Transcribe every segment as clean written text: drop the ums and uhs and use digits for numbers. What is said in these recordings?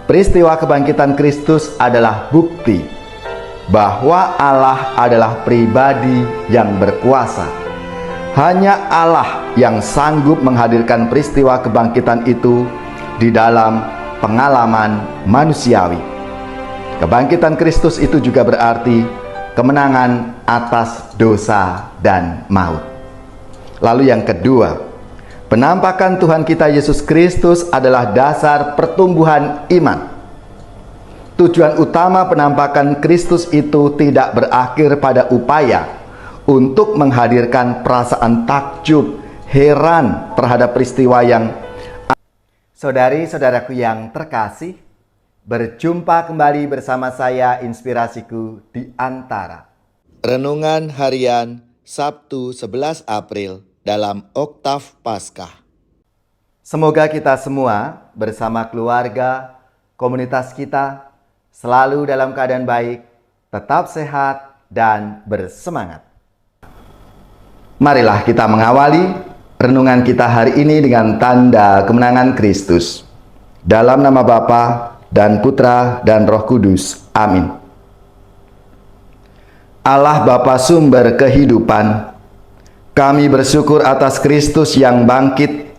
Peristiwa kebangkitan Kristus adalah bukti bahwa Allah adalah pribadi yang berkuasa. Hanya Allah yang sanggup menghadirkan peristiwa kebangkitan itu di dalam pengalaman manusiawi. Kebangkitan Kristus itu juga berarti kemenangan atas dosa dan maut. Lalu yang kedua, penampakan Tuhan kita Yesus Kristus adalah dasar pertumbuhan iman. Tujuan utama penampakan Kristus itu tidak berakhir pada upaya untuk menghadirkan perasaan takjub, heran terhadap peristiwa yang... Saudari-saudaraku yang terkasih, berjumpa kembali bersama saya Inspirasiku di Antara. Renungan harian Sabtu 11 April dalam Oktav Paskah. Semoga kita semua bersama keluarga, komunitas kita selalu dalam keadaan baik, tetap sehat dan bersemangat. Marilah kita mengawali renungan kita hari ini dengan tanda kemenangan Kristus. Dalam nama Bapa dan Putra dan Roh Kudus. Amin. Allah Bapa sumber kehidupan, kami bersyukur atas Kristus yang bangkit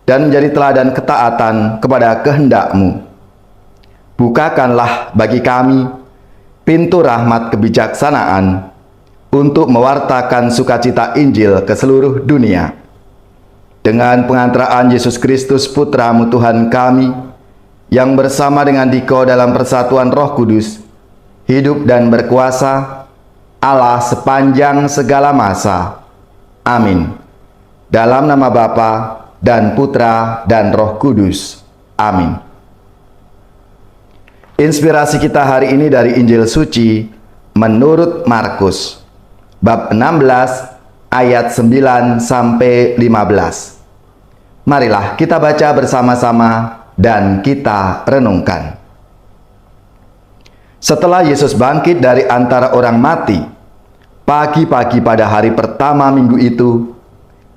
dan menjadi teladan ketaatan kepada kehendak-Mu. Bukakanlah bagi kami pintu rahmat kebijaksanaan untuk mewartakan sukacita Injil ke seluruh dunia. Dengan pengantaraan Yesus Kristus Putra-Mu Tuhan kami, yang bersama dengan Diko dalam persatuan Roh Kudus, hidup dan berkuasa, Allah sepanjang segala masa. Amin. Dalam nama Bapa dan Putra dan Roh Kudus. Amin. Inspirasi kita hari ini dari Injil Suci menurut Markus, bab 16 ayat 9 sampai 15. Marilah kita baca bersama-sama dan kita renungkan. Setelah Yesus bangkit dari antara orang mati, pagi-pagi pada hari pertama minggu itu,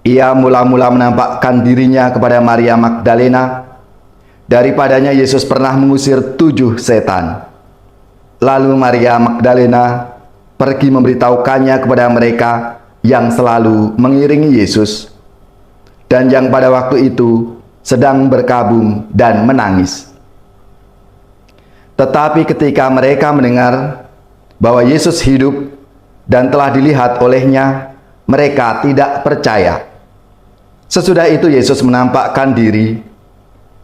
Ia mula-mula menampakkan dirinya kepada Maria Magdalena. Daripadanya Yesus pernah mengusir 7 setan. Lalu Maria Magdalena pergi memberitahukannya kepada mereka yang selalu mengiringi Yesus, dan yang pada waktu itu sedang berkabung dan menangis. Tetapi ketika mereka mendengar bahwa Yesus hidup dan telah dilihat olehnya, mereka tidak percaya. Sesudah itu Yesus menampakkan diri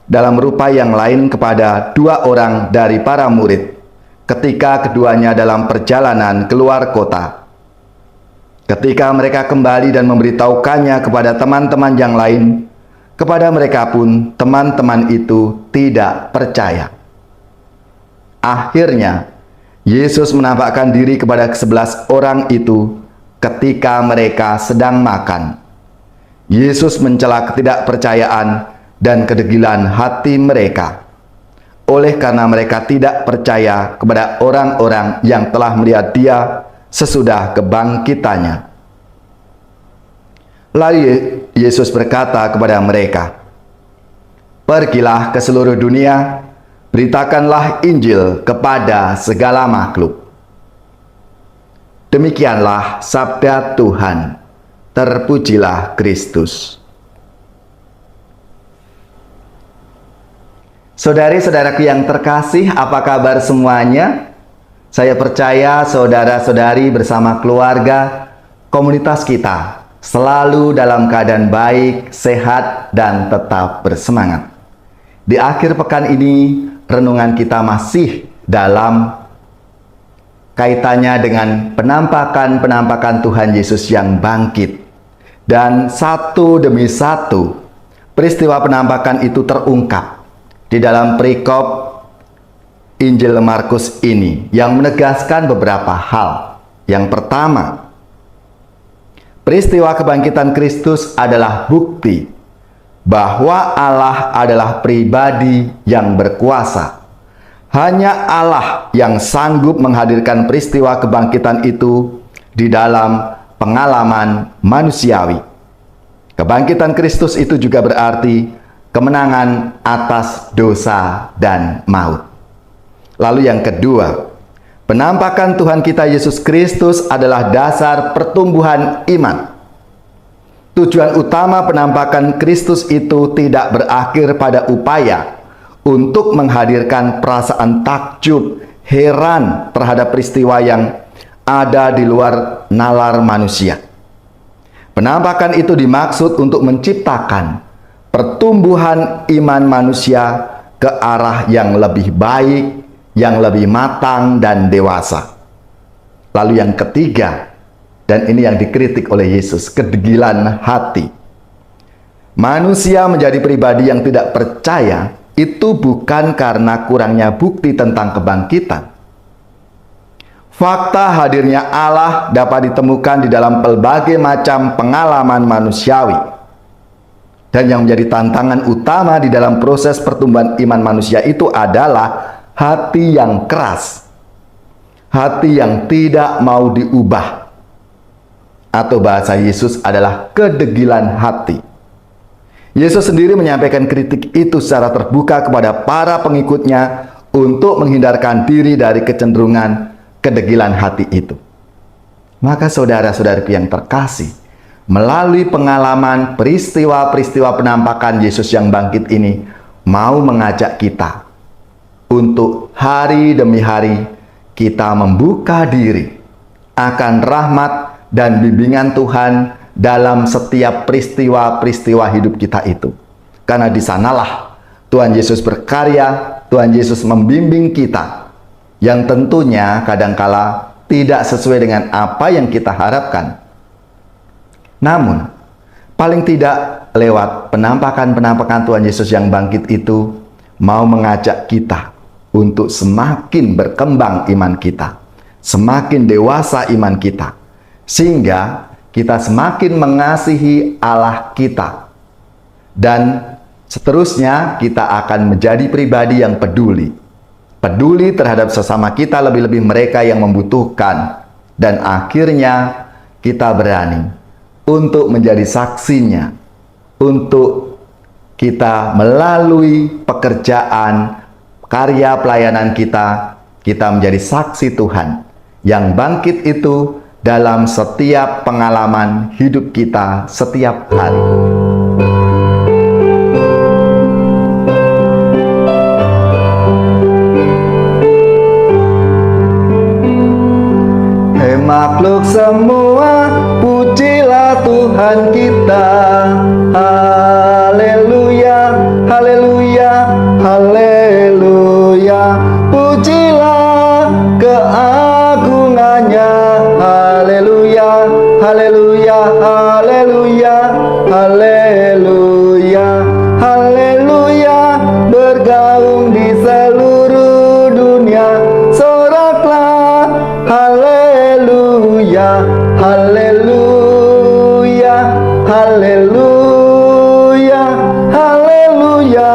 dalam rupa yang lain kepada 2 orang dari para murid ketika keduanya dalam perjalanan keluar kota. Ketika mereka kembali dan memberitahukannya kepada teman-teman yang lain, kepada mereka pun teman-teman itu tidak percaya. Akhirnya Yesus menampakkan diri kepada ke-11 orang itu ketika mereka sedang makan. Yesus mencela ketidakpercayaan dan kedegilan hati mereka, oleh karena mereka tidak percaya kepada orang-orang yang telah melihat Dia sesudah kebangkitannya. Lalu Yesus berkata kepada mereka, "Pergilah ke seluruh dunia, beritakanlah Injil kepada segala makhluk." Demikianlah sabda Tuhan. Terpujilah Kristus. Saudari-saudaraku yang terkasih, apa kabar semuanya? Saya percaya saudara-saudari bersama keluarga, komunitas kita selalu dalam keadaan baik, sehat, dan tetap bersemangat. Di akhir pekan ini, renungan kita masih dalam kaitannya dengan penampakan Tuhan Yesus yang bangkit. Dan satu demi satu peristiwa penampakan itu terungkap di dalam perikop Injil Markus ini yang menegaskan beberapa hal. Yang pertama, peristiwa kebangkitan Kristus adalah bukti bahwa Allah adalah pribadi yang berkuasa. Hanya Allah yang sanggup menghadirkan peristiwa kebangkitan itu di dalam pengalaman manusiawi. Kebangkitan Kristus itu juga berarti kemenangan atas dosa dan maut. Lalu yang kedua, penampakan Tuhan kita Yesus Kristus adalah dasar pertumbuhan iman. Tujuan utama penampakan Kristus itu tidak berakhir pada upaya untuk menghadirkan perasaan takjub, heran terhadap peristiwa yang ada di luar nalar manusia. Penampakan itu dimaksud untuk menciptakan pertumbuhan iman manusia ke arah yang lebih baik, yang lebih matang dan dewasa. Lalu yang ketiga, dan ini yang dikritik oleh Yesus, kedegilan hati. Manusia menjadi pribadi yang tidak percaya itu bukan karena kurangnya bukti tentang kebangkitan. Fakta hadirnya Allah dapat ditemukan di dalam berbagai macam pengalaman manusiawi. Dan yang menjadi tantangan utama di dalam proses pertumbuhan iman manusia itu adalah hati yang keras, hati yang tidak mau diubah, atau bahasa Yesus adalah kedegilan hati. Yesus sendiri menyampaikan kritik itu secara terbuka kepada para pengikutnya untuk menghindarkan diri dari kecenderungan kedegilan hati itu. Maka saudara-saudariku yang terkasih, melalui pengalaman peristiwa-peristiwa penampakan Yesus yang bangkit ini, mau mengajak kita untuk hari demi hari kita membuka diri akan rahmat dan bimbingan Tuhan dalam setiap peristiwa-peristiwa hidup kita itu. Karena di sanalah Tuhan Yesus berkarya, Tuhan Yesus membimbing kita, yang tentunya kadangkala tidak sesuai dengan apa yang kita harapkan. Namun, paling tidak lewat penampakan-penampakan Tuhan Yesus yang bangkit itu, mau mengajak kita untuk semakin berkembang iman kita, semakin dewasa iman kita, sehingga kita semakin mengasihi Allah kita. Dan seterusnya kita akan menjadi pribadi yang peduli terhadap sesama kita, lebih-lebih mereka yang membutuhkan. Dan akhirnya kita berani untuk menjadi saksinya, untuk kita melalui pekerjaan, karya pelayanan kita menjadi saksi Tuhan yang bangkit itu dalam setiap pengalaman hidup kita setiap hari. Makhluk semua, pujilah Tuhan kita. Haleluya, haleluya, haleluya. Pujilah keagungannya. Haleluya, haleluya, haleluya, haleluya, haleluya. Bergaung di seluruh dunia, soraklah haleluya, haleluya, haleluya, haleluya,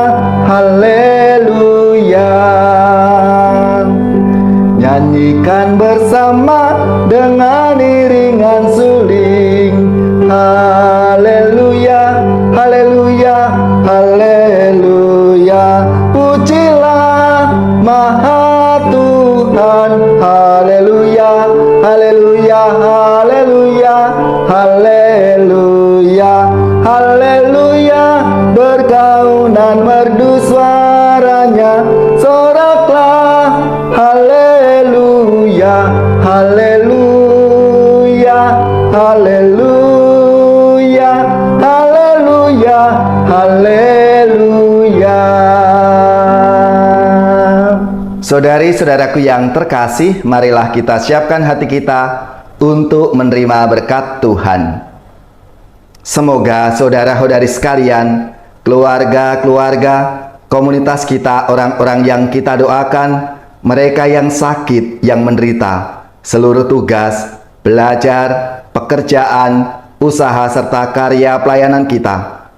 haleluya. Nyanyikan bersama dengan iringan suling. Haleluya, haleluya, haleluya. Pujilah Maha Tuhan. Haleluya, haleluya, haleluya, haleluya, haleluya. Bergaunan merdu suaranya, soraklah haleluya, haleluya, haleluya, haleluya, haleluya. Saudari-saudaraku yang terkasih, marilah kita siapkan hati kita untuk menerima berkat Tuhan. Semoga saudara-saudari sekalian, keluarga-keluarga, komunitas kita, orang-orang yang kita doakan, mereka yang sakit, yang menderita, seluruh tugas, belajar, pekerjaan, usaha, serta karya pelayanan kita,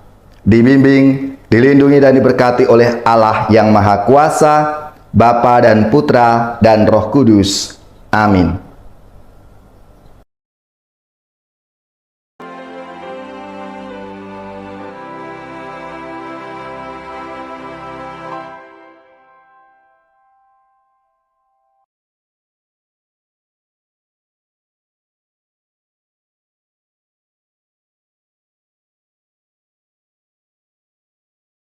dibimbing, dilindungi dan diberkati oleh Allah yang Maha Kuasa, Bapa dan Putra dan Roh Kudus. Amin.